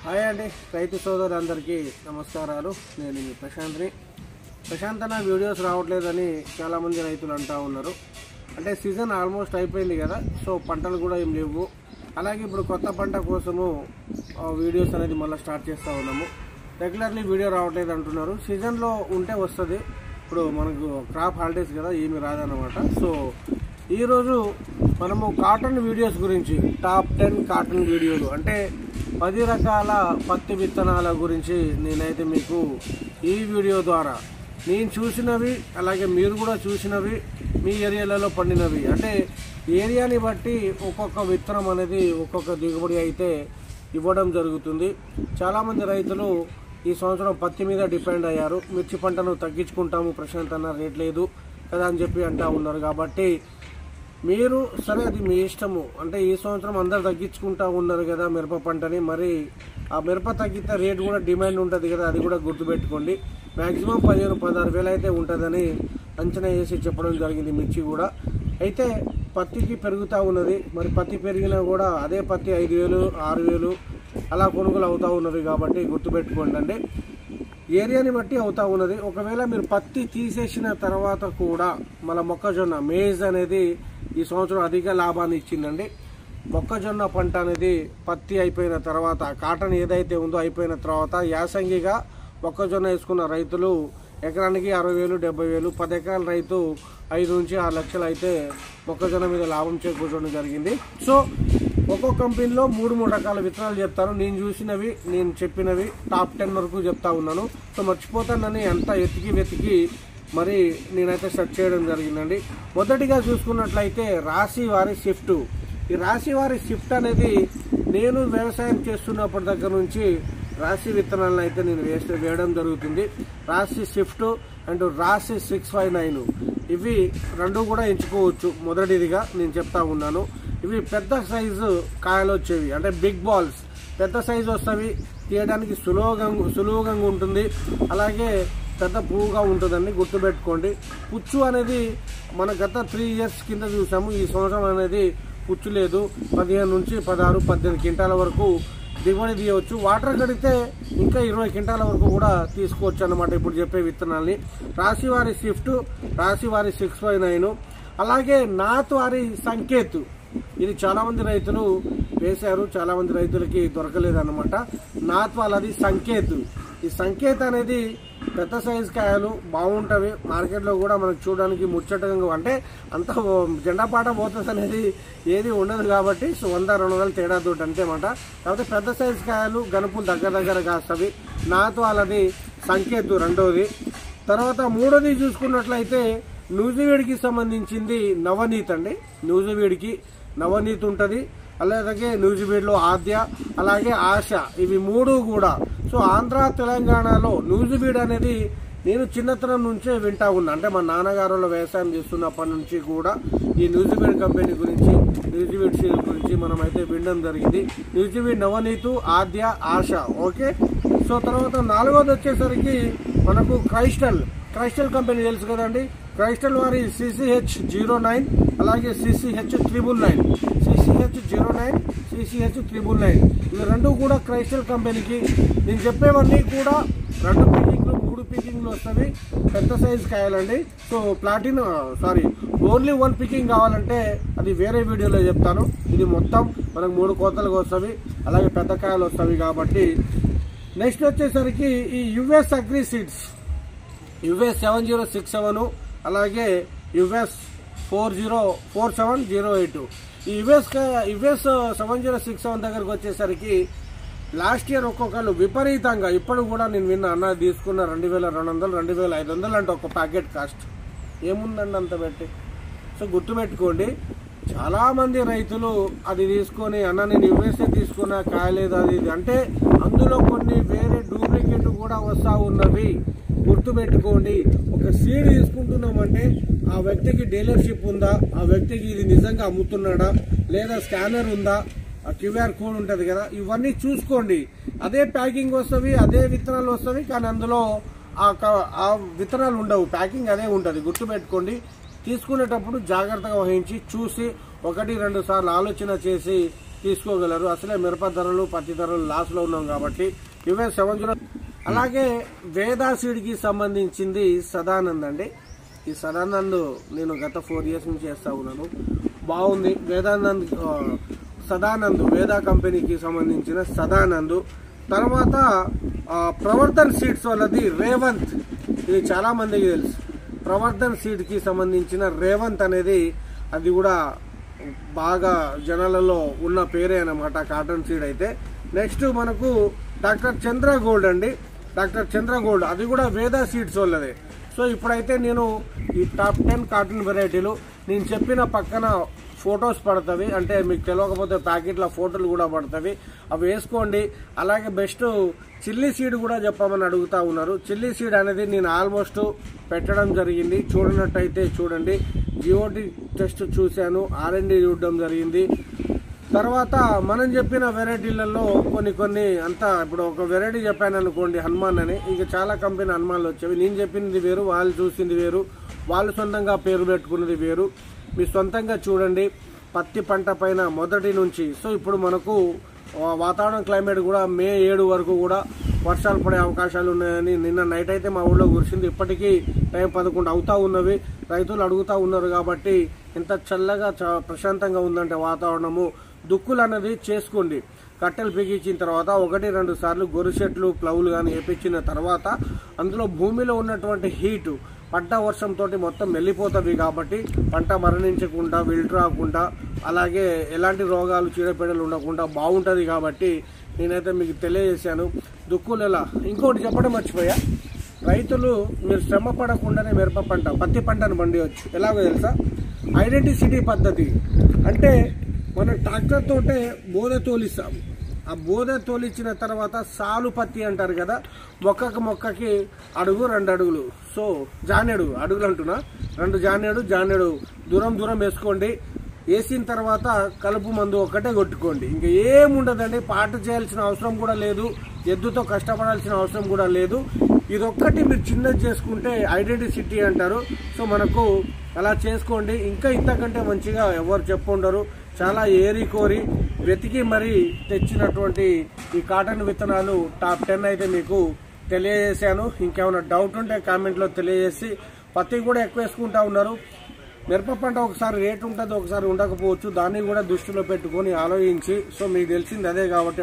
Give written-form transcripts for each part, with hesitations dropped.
Hi అండి, రైతు సోదరులందరికీ నమస్కారాలు. నేను మీ ప్రశాంత్ని. ప్రశాంత్ అన్న వీడియోస్ రావట్లేదని చాలామంది రైతులు అంటూ ఉన్నారు. అంటే సీజన్ ఆల్మోస్ట్ అయిపోయింది కదా, సో పంటలు కూడా ఏం లేవు. అలాగే ఇప్పుడు కొత్త పంట కోసము వీడియోస్ అనేది మళ్ళీ స్టార్ట్ చేస్తూ ఉన్నాము. రెగ్యులర్లీ వీడియో రావట్లేదు అంటున్నారు. సీజన్లో ఉంటే వస్తుంది. ఇప్పుడు మనకు క్రాప్ హాలిడేస్ కదా, ఏమి రాదన్నమాట. సో ఈరోజు మనము కాటన్ వీడియోస్ గురించి, టాప్ 10 కాటన్ వీడియోలు, అంటే 10 రకాల పత్తి విత్తనాల గురించి నేనైతే మీకు ఈ వీడియో ద్వారా నేను చూసినవి, అలాగే మీరు కూడా చూసినవి, మీ ఏరియాలలో పండినవి, అంటే ఏరియాని బట్టి ఒక్కొక్క విత్తనం అనేది ఒక్కొక్క దిగుబడి అయితే ఇవ్వడం జరుగుతుంది. చాలామంది రైతులు ఈ సంవత్సరం పత్తి మీద డిపెండ్ అయ్యారు. మిర్చి పంటను తగ్గించుకుంటాము ప్రశాంత్ అన్న, రేట్ లేదు కదా అని చెప్పి అంటూ ఉన్నారు. కాబట్టి మీరు సరే, అది మీ ఇష్టము. అంటే ఈ సంవత్సరం అందరు తగ్గించుకుంటూ ఉన్నారు కదా మిరప పంటని, మరి ఆ మిరప తగ్గితే రేట్ కూడా డిమాండ్ ఉంటుంది కదా, అది కూడా గుర్తుపెట్టుకోండి. మ్యాక్సిమం 15-16 వేలు అయితే ఉంటుందని అంచనా వేసి చెప్పడం జరిగింది. మిర్చి కూడా అయితే పత్తికి పెరుగుతూ ఉన్నది. మరి పత్తి పెరిగినా కూడా అదే పత్తి 5,000, 6,000 అలా కొనుగోలు అవుతూ ఉన్నది. కాబట్టి గుర్తుపెట్టుకోండి అండి, ఏరియాని బట్టి అవుతూ ఉన్నది. ఒకవేళ మీరు పత్తి తీసేసిన తర్వాత కూడా మన మొక్కజొన్న, మేజ్ అనేది ఈ సంవత్సరం అధిక లాభాన్ని ఇచ్చిందండి. మొక్కజొన్న పంట అనేది పత్తి అయిపోయిన తర్వాత, కాటన్ ఏదైతే ఉందో అయిపోయిన తర్వాత యాసంగిగా మొక్కజొన్న వేసుకున్న రైతులు ఎకరానికి 60,000, 70,000, 10 ఎకరాల రైతు 5 నుంచి 6 లక్షలు అయితే మొక్కజొన్న మీద లాభం చేకూర్చడం జరిగింది. సో ఒక్కో కంపెనీలో 3 రకాల విత్తనాలు చెప్తాను. నేను చూసినవి, నేను చెప్పినవి టాప్ 10 వరకు చెప్తా ఉన్నాను. సో మర్చిపోతానని అంతా వెతికి మరి నేనైతే సెర్చ్ చేయడం జరిగిందండి. మొదటిగా చూసుకున్నట్లయితే రాశి వారి షిఫ్ట్. ఈ రాశి వారి షిఫ్ట్ అనేది నేను వ్యవసాయం చేస్తున్నప్పటి దగ్గర నుంచి రాశి విత్తనాలను అయితే నేను వేయడం జరుగుతుంది. రాశి షిఫ్ట్ అండ్ రాశి 659 ఇవి రెండు కూడా ఎంచుకోవచ్చు. మొదటిదిగా నేను చెప్తా ఉన్నాను. ఇవి పెద్ద సైజు కాయలు వచ్చేవి, అంటే బిగ్ బాల్స్, పెద్ద సైజు వస్తవి, తీయడానికి సులువుగా ఉంటుంది. అలాగే పెద్ద పువ్వుగా ఉంటుందండి, గుర్తుపెట్టుకోండి. పుచ్చు అనేది మన గత 3 ఇయర్స్ కింద చూసాము. ఈ సంవత్సరం అనేది పుచ్చు లేదు. 15 నుంచి 16, 18 క్వింటాల వరకు దిగుబడి తీయవచ్చు. వాటర్ కడితే ఇంకా 20 క్వింటాల వరకు కూడా తీసుకోవచ్చు అన్నమాట ఇప్పుడు చెప్పే విత్తనాల్ని. రాశివారి షిఫ్ట్, రాశివారి 659, అలాగే నాత్ వారి సంకేత్. ఇది చాలామంది రైతులు వేశారు, చాలామంది రైతులకి దొరకలేదన్నమాట. నాత్ వాళ్ళది సంకేత్. ఈ సంకేత్ అనేది పెద్ద సైజు కాయలు బాగుంటవి. మార్కెట్లో కూడా మనకు చూడడానికి ముచ్చటంగా, అంటే అంత జెండాపాట పోతుంది అనేది ఏది ఉండదు. కాబట్టి 100-200 తేడా తోటి అంతేమాట. కాకపోతే పెద్ద సైజు కాయలు, గనుపులు దగ్గర కాస్తవి. నాతో వాళ్ళది సంకేత్ రెండోది. తర్వాత మూడోది చూసుకున్నట్లయితే నూజివీడికి సంబంధించింది నవనీత్ అండి. నూజివీడికి నవనీత్ ఉంటుంది. అలాగే నూజివీడ్లో ఆద్య, అలాగే ఆశ, ఇవి 3 కూడా. సో ఆంధ్ర తెలంగాణలో నూజివీడ్ అనేది నేను చిన్నతనం నుంచే వింటా ఉన్నా. అంటే మా నాన్నగారు వ్యవసాయం చేస్తున్నప్పటి నుంచి కూడా ఈ నూజివీడ్ కంపెనీ గురించి, నూజివీడ్ సీడ్ గురించి మనం అయితే వినడం జరిగింది. నూజివీడ్ నవనీతు, ఆద్య, ఆశ. ఓకే. సో తర్వాత 4వది వచ్చేసరికి మనకు క్రైస్టల్ కంపెనీ తెలుసు కదండి. క్రైస్టల్ వారి CCH09, అలాగే CCH999, CCH09, CCH999 ఇవి రెండు కూడా క్రైస్టల్ కంపెనీకి. నేను చెప్పేవన్నీ కూడా 2 పికింగ్లు 3 పికింగ్లు వస్తాయి. పెద్ద సైజు కాయాలండి. సో ఓన్లీ 1 పికింగ్ కావాలంటే అది వేరే వీడియోలో చెప్తాను. ఇది మొత్తం మనకు 3 కోతలుగా వస్తాయి, అలాగే పెద్ద కాయలు వస్తాయి. కాబట్టి నెక్స్ట్ వచ్చేసరికి ఈ US అగ్రి సీడ్స్, US 7067, అలాగే US 404708. ఈ US 7067 దగ్గరకు వచ్చేసరికి లాస్ట్ ఇయర్ ఒక్కొక్కరు విపరీతంగా, ఇప్పుడు కూడా నేను విన్నా, అన్న తీసుకున్న 2,200, 2,500 అంటే ఒక ప్యాకెట్ కాస్ట్. ఏముందండి అంత పెట్టి? సో గుర్తుపెట్టుకోండి, చాలామంది రైతులు అది తీసుకొని, అన్న నేను USA తీసుకున్నా కాయలేదు అది ఇది అంటే, అందులో కొన్ని వేరే డూప్లికేట్ కూడా వస్తూ ఉన్నవి. గుర్తుపెట్టుకోండి. ఒక సీడ్ తీసుకుంటున్నామంటే ఆ వ్యక్తికి డీలర్షిప్ ఉందా, ఆ వ్యక్తికి ఇది నిజంగా అమ్ముతున్నాడా, లేదా స్కానర్ ఉందా, ఆ QR కోడ్ ఉంటుంది కదా, ఇవన్నీ చూసుకోండి. అదే ప్యాకింగ్ వస్తుంది, అదే విత్తనాలు వస్తుంది, కానీ అందులో ఆ విత్తనాలు ఉండవు, ప్యాకింగ్ అదే ఉంటుంది. గుర్తుపెట్టుకోండి. తీసుకునేటప్పుడు జాగ్రత్తగా వహించి చూసి 1-2 సార్లు ఆలోచన చేసి తీసుకోగలరు. అసలే మిరప ధరలు పత్తి ధరలు లాస్లో ఉన్నాం కాబట్టి ఇవే 70. అలాగే వేదా సీడ్కి సంబంధించింది సదానంద్ అండి. ఈ సదానంద్ నేను గత 4 years నుంచి చేస్తా ఉన్నాను, బాగుంది. సదానంద్ వేదా కంపెనీకి సంబంధించిన సదానంద్. తర్వాత ప్రవర్ధన్ సీడ్స్ వాళ్ళది రేవంత్, ఇది చాలా మందికి తెలుసు. ప్రవర్ధన్ సీడ్కి సంబంధించిన రేవంత్ అనేది అది కూడా బాగా జనాలలో ఉన్న పేరే అన్నమాట, కాటన్ సీడ్ అయితే. నెక్స్ట్ మనకు డాక్టర్ చంద్ర గోల్డ్ అండి. డాక్టర్ చంద్ర గోల్డ్ అది కూడా వేదా సీడ్స్ వాళ్ళదే. సో ఇప్పుడైతే నేను ఈ టాప్ 10 కాటన్ వెరైటీలు నేను చెప్పిన పక్కన ఫొటోస్ పడుతుంది, అంటే మీకు తెలియకపోతే ప్యాకెట్ల ఫోటోలు కూడా పడుతుంది, అవి వేసుకోండి. అలాగే బెస్ట్ చిల్లీ సీడ్ కూడా చెప్పమని అడుగుతా ఉన్నారు. చిల్లీ సీడ్ అనేది నేను ఆల్మోస్ట్ పెట్టడం జరిగింది, చూడనట్టయితే చూడండి. జిఓటి టెస్ట్ చూశాను, R&D చూడడం జరిగింది. తర్వాత మనం చెప్పిన వెరైటీలలో కొన్ని అంతా, ఇప్పుడు ఒక వెరైటీ చెప్పాను అనుకోండి హనుమాన్ అని, ఇక చాలా కంపెనీ హనుమాన్లు వచ్చేవి. నేను చెప్పింది వేరు, వాళ్ళు చూసింది వేరు, వాళ్ళు సొంతంగా పేరు పెట్టుకున్నది వేరు. మీ సొంతంగా చూడండి. పత్తి పంట పైన మొదటి నుంచి, సో ఇప్పుడు మనకు వాతావరణం క్లైమేట్ కూడా May 7 వరకు కూడా వర్షాలు పడే అవకాశాలు ఉన్నాయని నిన్న నైట్ అయితే మా ఊళ్ళో కురిసింది. ఇప్పటికీ టైం 11 అవుతా ఉన్నవి. రైతులు అడుగుతా ఉన్నారు కాబట్టి ఎంత చల్లగా ప్రశాంతంగా ఉందంటే వాతావరణము. దుక్కులు అనేది చేసుకోండి. కట్టెలు బిగించిన తర్వాత 1-2 సార్లు గొర్రె చెట్లు ప్లవులు కానీ వేపించిన తర్వాత అందులో భూమిలో ఉన్నటువంటి హీటు పంట వర్షంతో మొత్తం వెళ్ళిపోతుంది కాబట్టి పంట మరణించకుండా, విల్ట్ రాకుండా, అలాగే ఎలాంటి రోగాలు చీడపీడలు ఉండకుండా బాగుంటుంది. కాబట్టి నేనైతే మీకు తెలియజేశాను దుక్కులు ఎలా. ఇంకోటి చెప్పడం మర్చిపోయా, రైతులు మీరు శ్రమ పడకుండానే మిరప పంట పత్తి పంటను పండియవచ్చు. ఎలాగో తెలుసా? ఐడెంటిసిటీ పద్ధతి అంటే మనం ట్రాక్టర్ తోటే బోధ తోలిస్తాము. ఆ బోధ తోలిచ్చిన తర్వాత సాలు పత్తి అంటారు కదా, మొక్కకి అడుగు 2 అడుగులు, సో జానెడు అడుగులు అంటున్నా, 2 జానెడు దూరం వేసుకోండి. వేసిన తర్వాత కలుపు మందు ఒక్కటే కొట్టుకోండి. ఇంకా ఏముండదండి, పాట చేయాల్సిన అవసరం కూడా లేదు, ఎద్దుతో కష్టపడాల్సిన అవసరం కూడా లేదు. ఇదొక్కటి మీరు చిన్నది చేసుకుంటే ఐడెంటిసిటీ అంటారు. సో మనకు అలా చేసుకోండి. ఇంకా ఇంతకంటే మంచిగా ఎవరు చెప్పుండరు. చాలా ఏరి కోరి వెతికి మరీ తెచ్చినటువంటి ఈ కాటన్ విత్తనాలు టాప్ 10 అయితే మీకు తెలియజేశాను. ఇంకేమైనా డౌట్ ఉంటే కామెంట్లో తెలియజేసి. పత్తి కూడా ఎక్కువ వేసుకుంటా ఉన్నారు. మిరప పంట ఒకసారి రేట్ ఉంటుంది, ఒకసారి ఉండకపోవచ్చు. దాన్ని కూడా దృష్టిలో పెట్టుకొని ఆలోచించి, సో మీకు తెలిసింది అదే కాబట్టి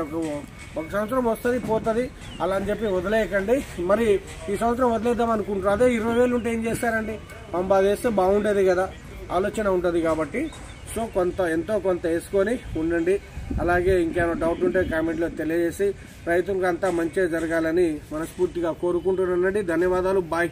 ఒక సంవత్సరం వస్తుంది పోతుంది అలా అని చెప్పి వదిలేయకండి. మరి ఈ సంవత్సరం వదిలేద్దాం అనుకుంటారు, అదే 20,000 ఉంటే ఏం చేస్తారండి? అది వేస్తే బాగుంటుంది కదా, ఆలోచన ఉంటుంది కాబట్టి సో ఎంతో కొంత వేసుకొని ఉండండి. అలాగే ఇంకేమైనా డౌట్ ఉంటే కామెంట్లో తెలియజేసి రైతులకు అంతా మంచిగా జరగాలని మనస్ఫూర్తిగా కోరుకుంటున్నానండి. ధన్యవాదాలు. బాయ్.